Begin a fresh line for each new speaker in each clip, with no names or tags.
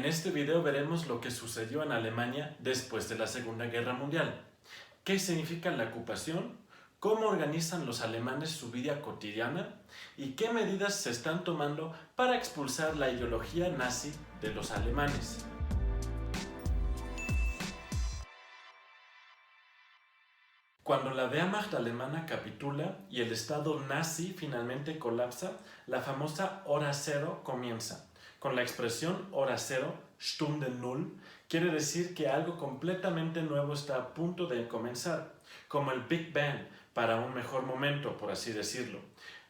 En este video veremos lo que sucedió en Alemania después de la Segunda Guerra Mundial. ¿Qué significa la ocupación? ¿Cómo organizan los alemanes su vida cotidiana? ¿Y qué medidas se están tomando para expulsar la ideología nazi de los alemanes? Cuando la Wehrmacht alemana capitula y el Estado nazi finalmente colapsa, la famosa Hora Cero comienza. Con la expresión Hora Cero, Stunde Null, quiere decir que algo completamente nuevo está a punto de comenzar, como el Big Bang, para un mejor momento, por así decirlo.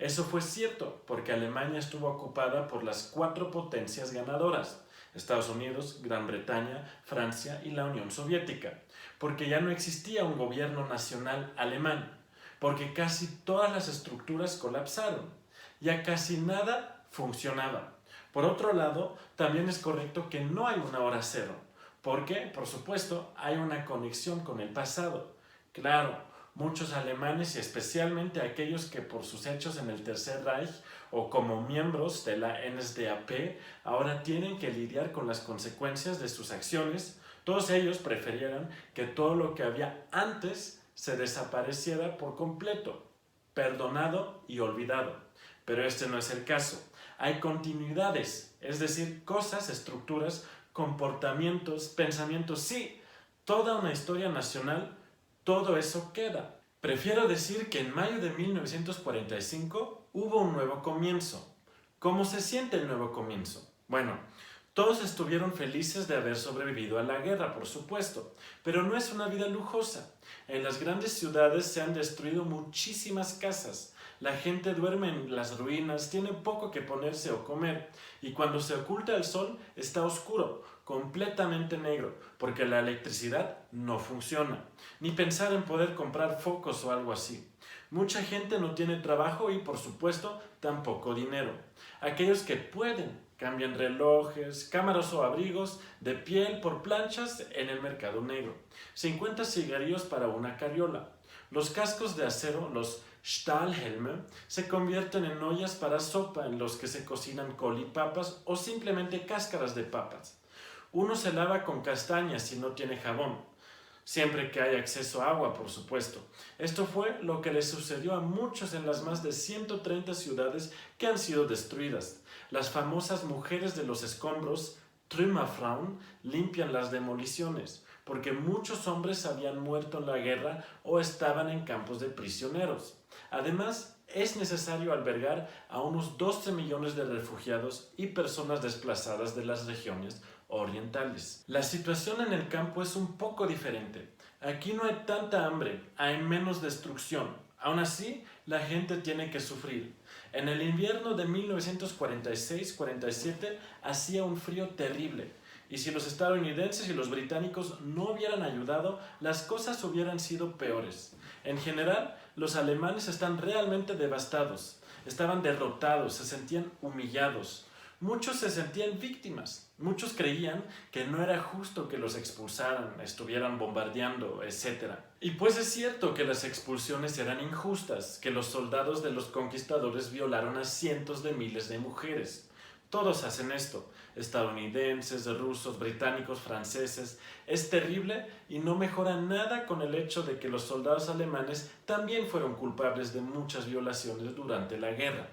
Eso fue cierto, porque Alemania estuvo ocupada por las 4 potencias ganadoras: Estados Unidos, Gran Bretaña, Francia y la Unión Soviética, porque ya no existía un gobierno nacional alemán, porque casi todas las estructuras colapsaron, ya casi nada funcionaba. Por otro lado, también es correcto que no hay una hora cero, porque, por supuesto, hay una conexión con el pasado. Claro, muchos alemanes y especialmente aquellos que por sus hechos en el Tercer Reich o como miembros de la NSDAP ahora tienen que lidiar con las consecuencias de sus acciones, todos ellos preferieran que todo lo que había antes se desapareciera por completo, perdonado y olvidado. Pero este no es el caso. Hay continuidades, es decir, cosas, estructuras, comportamientos, pensamientos, sí, toda una historia nacional. Todo eso queda. Prefiero decir que en mayo de 1945 hubo un nuevo comienzo. ¿Cómo se siente el nuevo comienzo? Bueno, todos estuvieron felices de haber sobrevivido a la guerra, por supuesto, pero no es una vida lujosa. En las grandes ciudades se han destruido muchísimas casas. La gente duerme en las ruinas, tiene poco que ponerse o comer, y cuando se oculta el sol está oscuro, completamente negro, porque la electricidad no funciona. Ni pensar en poder comprar focos o algo así. Mucha gente no tiene trabajo y, por supuesto, tampoco dinero. Aquellos que pueden cambian relojes, cámaras o abrigos de piel por planchas en el mercado negro. 50 cigarrillos para una carriola. Los cascos de acero, los Stahlhelme, se convierten en ollas para sopa en los que se cocinan col y papas o simplemente cáscaras de papas. Uno se lava con castañas si no tiene jabón, siempre que haya acceso a agua, por supuesto. Esto fue lo que le sucedió a muchos en las más de 130 ciudades que han sido destruidas. Las famosas mujeres de los escombros, Trümmerfrauen, limpian las demoliciones, porque muchos hombres habían muerto en la guerra o estaban en campos de prisioneros. Además, es necesario albergar a unos 12 millones de refugiados y personas desplazadas de las regiones orientales. La situación en el campo es un poco diferente. Aquí no hay tanta hambre, hay menos destrucción. Aún así, la gente tiene que sufrir. En el invierno de 1946-47 hacía un frío terrible. Y si los estadounidenses y los británicos no hubieran ayudado, las cosas hubieran sido peores. En general, los alemanes están realmente devastados. Estaban derrotados, se sentían humillados. Muchos se sentían víctimas. Muchos creían que no era justo que los expulsaran, estuvieran bombardeando, etc. Y pues es cierto que las expulsiones eran injustas, que los soldados de los conquistadores violaron a cientos de miles de mujeres. Todos hacen esto, estadounidenses, rusos, británicos, franceses. Es terrible y no mejora nada con el hecho de que los soldados alemanes también fueron culpables de muchas violaciones durante la guerra.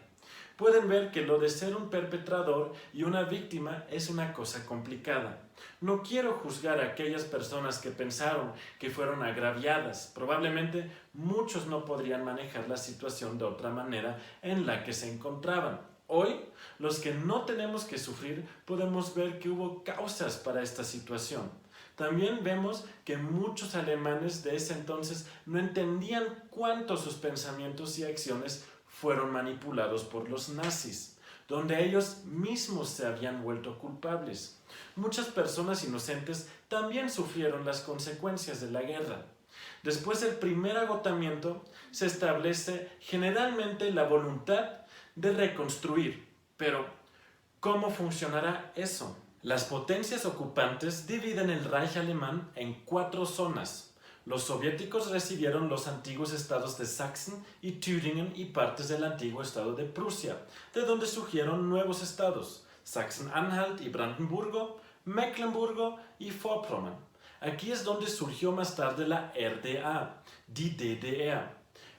Pueden ver que lo de ser un perpetrador y una víctima es una cosa complicada. No quiero juzgar a aquellas personas que pensaron que fueron agraviadas. Probablemente muchos no podrían manejar la situación de otra manera en la que se encontraban. Hoy, los que no tenemos que sufrir, podemos ver que hubo causas para esta situación. También vemos que muchos alemanes de ese entonces no entendían cuánto sus pensamientos y acciones fueron manipulados por los nazis, donde ellos mismos se habían vuelto culpables. Muchas personas inocentes también sufrieron las consecuencias de la guerra. Después del primer agotamiento, se establece generalmente la voluntad de reconstruir. Pero, ¿cómo funcionará eso? Las potencias ocupantes dividen el Reich alemán en 4 zonas. Los soviéticos recibieron los antiguos estados de Sachsen y Thüringen y partes del antiguo estado de Prusia, de donde surgieron nuevos estados, Sachsen-Anhalt y Brandenburgo, Mecklemburgo y Vorpommern. Aquí es donde surgió más tarde la RDA, die DDR.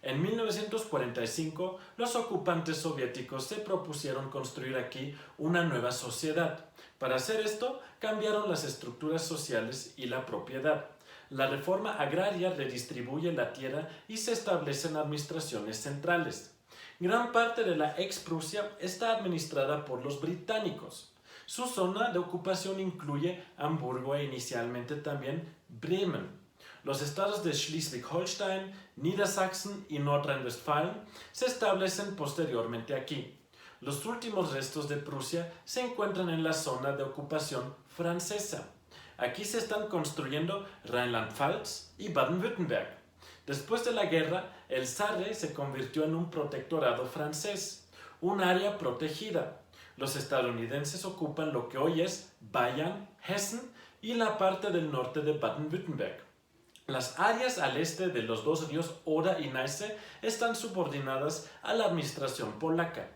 En 1945, los ocupantes soviéticos se propusieron construir aquí una nueva sociedad. Para hacer esto, cambiaron las estructuras sociales y la propiedad. La reforma agraria redistribuye la tierra y se establecen administraciones centrales. Gran parte de la ex-Prusia está administrada por los británicos. Su zona de ocupación incluye Hamburgo e inicialmente también Bremen. Los estados de Schleswig-Holstein, Niedersachsen y Nordrhein-Westfalen se establecen posteriormente aquí. Los últimos restos de Prusia se encuentran en la zona de ocupación francesa. Aquí se están construyendo Rheinland-Pfalz y Baden-Württemberg. Después de la guerra, el Sarre se convirtió en un protectorado francés, un área protegida. Los estadounidenses ocupan lo que hoy es Bayern, Hessen y la parte del norte de Baden-Württemberg. Las áreas al este de los dos ríos Oder y Neiße están subordinadas a la administración polaca.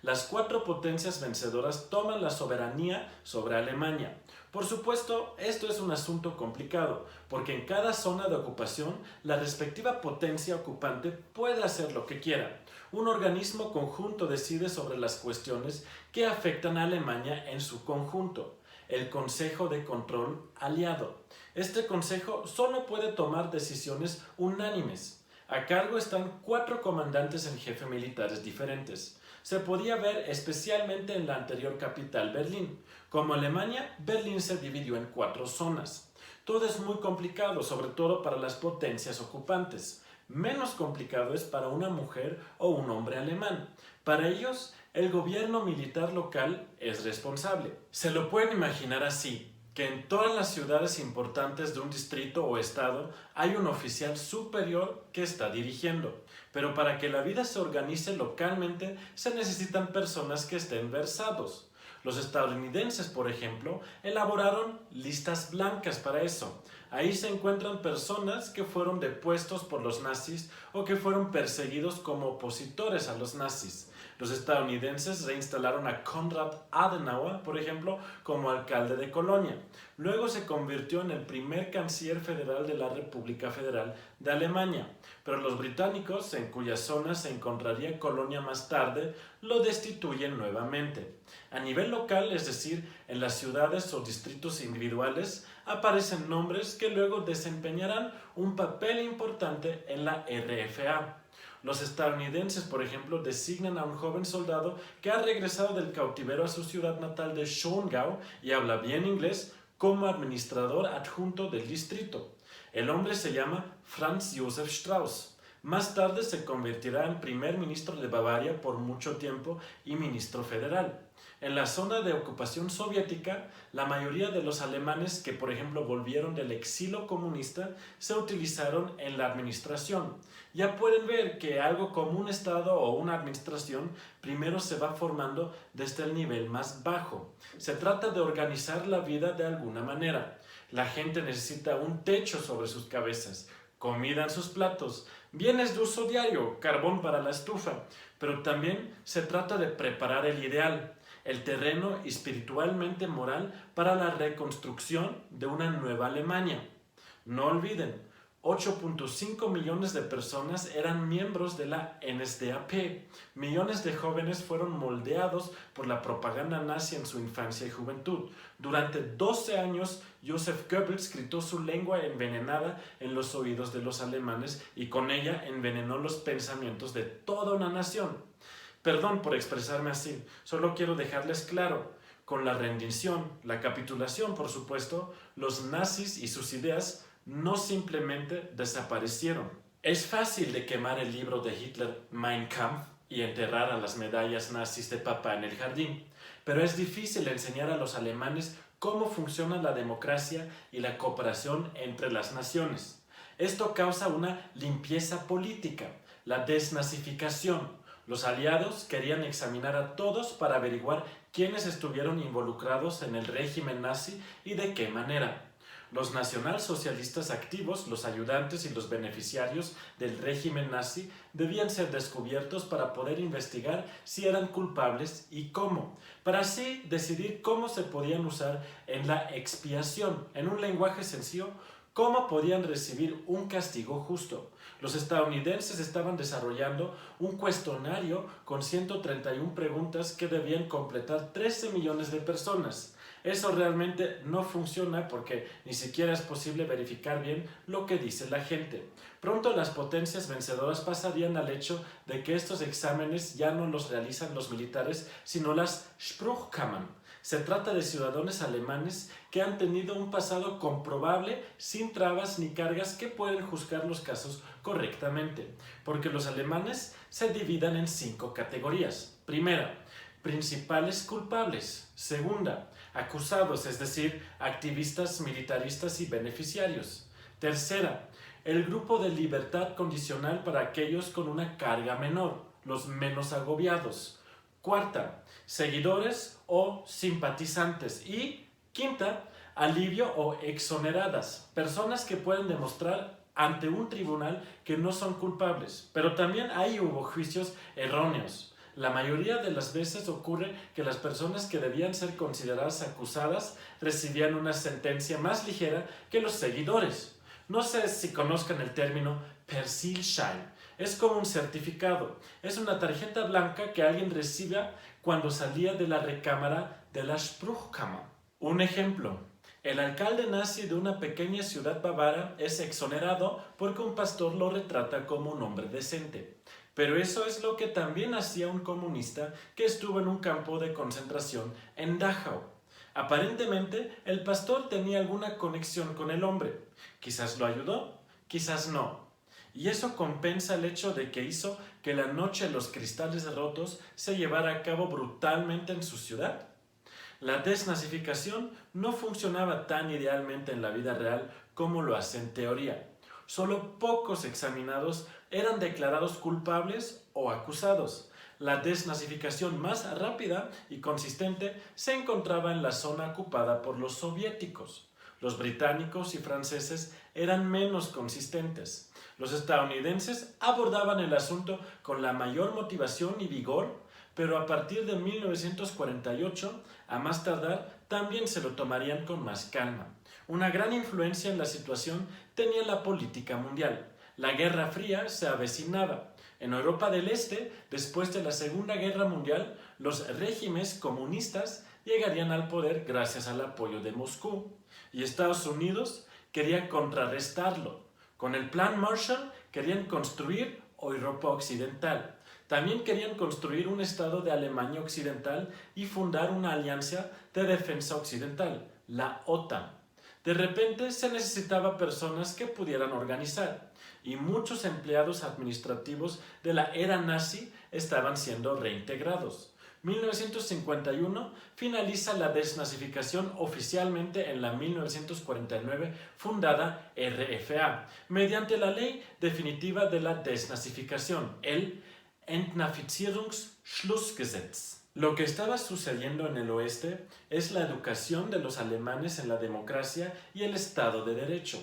Las cuatro potencias vencedoras toman la soberanía sobre Alemania. Por supuesto, esto es un asunto complicado, porque en cada zona de ocupación, la respectiva potencia ocupante puede hacer lo que quiera. Un organismo conjunto decide sobre las cuestiones que afectan a Alemania en su conjunto, el Consejo de Control Aliado. Este consejo solo puede tomar decisiones unánimes. A cargo están 4 comandantes en jefe militares diferentes. Se podía ver especialmente en la anterior capital, Berlín. Como Alemania, Berlín se dividió en 4 zonas. Todo es muy complicado, sobre todo para las potencias ocupantes. Menos complicado es para una mujer o un hombre alemán. Para ellos, el gobierno militar local es responsable. Se lo pueden imaginar así, que en todas las ciudades importantes de un distrito o estado hay un oficial superior que está dirigiendo. Pero para que la vida se organice localmente se necesitan personas que estén versados. Los estadounidenses, por ejemplo, elaboraron listas blancas para eso. Ahí se encuentran personas que fueron depuestos por los nazis o que fueron perseguidos como opositores a los nazis. Los estadounidenses reinstalaron a Konrad Adenauer, por ejemplo, como alcalde de Colonia. Luego se convirtió en el primer canciller federal de la República Federal de Alemania. Pero los británicos, en cuya zona se encontraría Colonia más tarde, lo destituyen nuevamente. A nivel local, es decir, en las ciudades o distritos individuales, aparecen nombres que luego desempeñarán un papel importante en la RFA. Los estadounidenses, por ejemplo, designan a un joven soldado que ha regresado del cautiverio a su ciudad natal de Schongau y habla bien inglés como administrador adjunto del distrito. El hombre se llama Franz Josef Strauß. Más tarde se convertirá en primer ministro de Bavaria por mucho tiempo y ministro federal. En la zona de ocupación soviética, la mayoría de los alemanes que, por ejemplo, volvieron del exilio comunista se utilizaron en la administración. Ya pueden ver que algo como un estado o una administración primero se va formando desde el nivel más bajo. Se trata de organizar la vida de alguna manera. La gente necesita un techo sobre sus cabezas, comida en sus platos, bienes de uso diario, carbón para la estufa, pero también se trata de preparar el ideal, el terreno espiritualmente moral para la reconstrucción de una nueva Alemania. No olviden, 8.5 millones de personas eran miembros de la NSDAP. Millones de jóvenes fueron moldeados por la propaganda nazi en su infancia y juventud. Durante 12 años, Joseph Goebbels gritó su lengua envenenada en los oídos de los alemanes y con ella envenenó los pensamientos de toda una nación. Perdón por expresarme así, solo quiero dejarles claro, con la rendición, la capitulación por supuesto, los nazis y sus ideas no simplemente desaparecieron. Es fácil de quemar el libro de Hitler, Mein Kampf, y enterrar a las medallas nazis de papá en el jardín, pero es difícil enseñar a los alemanes cómo funciona la democracia y la cooperación entre las naciones. Esto causa una limpieza política, la desnazificación. Los aliados querían examinar a todos para averiguar quiénes estuvieron involucrados en el régimen nazi y de qué manera. Los nacionalsocialistas activos, los ayudantes y los beneficiarios del régimen nazi debían ser descubiertos para poder investigar si eran culpables y cómo, para así decidir cómo se podían usar en la expiación, en un lenguaje sencillo, cómo podían recibir un castigo justo. Los estadounidenses estaban desarrollando un cuestionario con 131 preguntas que debían completar 13 millones de personas. Eso realmente no funciona porque ni siquiera es posible verificar bien lo que dice la gente. Pronto las potencias vencedoras pasarían al hecho de que estos exámenes ya no los realizan los militares, sino las Spruchkammern. Se trata de ciudadanos alemanes que han tenido un pasado comprobable, sin trabas ni cargas, que pueden juzgar los casos correctamente, porque los alemanes se dividen en 5 categorías. Primera, principales culpables. Segunda, acusados, es decir, activistas, militaristas y beneficiarios. Tercera, el grupo de libertad condicional para aquellos con una carga menor, los menos agobiados. Cuarta, seguidores o simpatizantes. Y quinta, alivio o exoneradas, personas que pueden demostrar ante un tribunal que no son culpables. Pero también ahí hubo juicios erróneos. La mayoría de las veces ocurre que las personas que debían ser consideradas acusadas recibían una sentencia más ligera que los seguidores. No sé si conozcan el término Persilschein. Es como un certificado. Es una tarjeta blanca que alguien recibe cuando salía de la recámara de la Spruchkammer. Un ejemplo. El alcalde nazi de una pequeña ciudad bávara es exonerado porque un pastor lo retrata como un hombre decente. Pero eso es lo que también hacía un comunista que estuvo en un campo de concentración en Dachau. Aparentemente, el pastor tenía alguna conexión con el hombre. Quizás lo ayudó, quizás no. Y eso compensa el hecho de que hizo que la noche de los cristales rotos se llevara a cabo brutalmente en su ciudad. La desnazificación no funcionaba tan idealmente en la vida real como lo hace en teoría. Solo pocos examinados eran declarados culpables o acusados. La desnazificación más rápida y consistente se encontraba en la zona ocupada por los soviéticos. Los británicos y franceses eran menos consistentes. Los estadounidenses abordaban el asunto con la mayor motivación y vigor, pero a partir de 1948, a más tardar, también se lo tomarían con más calma. Una gran influencia en la situación tenía la política mundial. La Guerra Fría se avecinaba. En Europa del Este, después de la Segunda Guerra Mundial, los regímenes comunistas llegarían al poder gracias al apoyo de Moscú, y Estados Unidos quería contrarrestarlo. Con el Plan Marshall querían construir Europa Occidental. También querían construir un estado de Alemania Occidental y fundar una alianza de defensa occidental, la OTAN. De repente se necesitaba personas que pudieran organizar, y muchos empleados administrativos de la era nazi estaban siendo reintegrados. 1951 finaliza la desnazificación oficialmente en la 1949 fundada RFA, mediante la ley definitiva de la desnazificación, el Entnazifizierungsschlussgesetz. Lo que estaba sucediendo en el oeste es la educación de los alemanes en la democracia y el Estado de Derecho.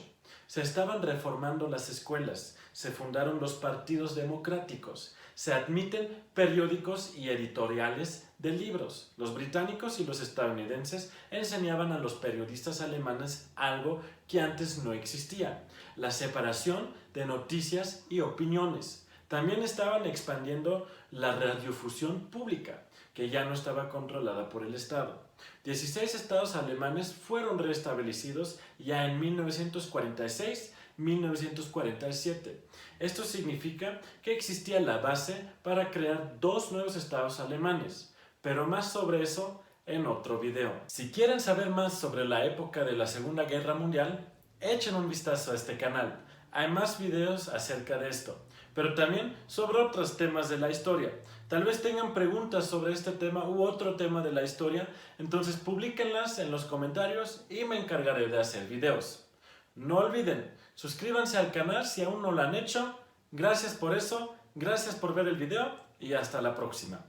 Se estaban reformando las escuelas, se fundaron los partidos democráticos, se admiten periódicos y editoriales de libros. Los británicos y los estadounidenses enseñaban a los periodistas alemanes algo que antes no existía: la separación de noticias y opiniones. También estaban expandiendo la radiofusión pública, que ya no estaba controlada por el Estado. 16 estados alemanes fueron restablecidos ya en 1946-1947. Esto significa que existía la base para crear 2 nuevos estados alemanes, pero más sobre eso en otro video. Si quieren saber más sobre la época de la Segunda Guerra Mundial, echen un vistazo a este canal. Hay más videos acerca de esto, pero también sobre otros temas de la historia. Tal vez tengan preguntas sobre este tema u otro tema de la historia, entonces publíquenlas en los comentarios y me encargaré de hacer videos. No olviden, suscríbanse al canal si aún no lo han hecho. Gracias por eso, gracias por ver el video y hasta la próxima.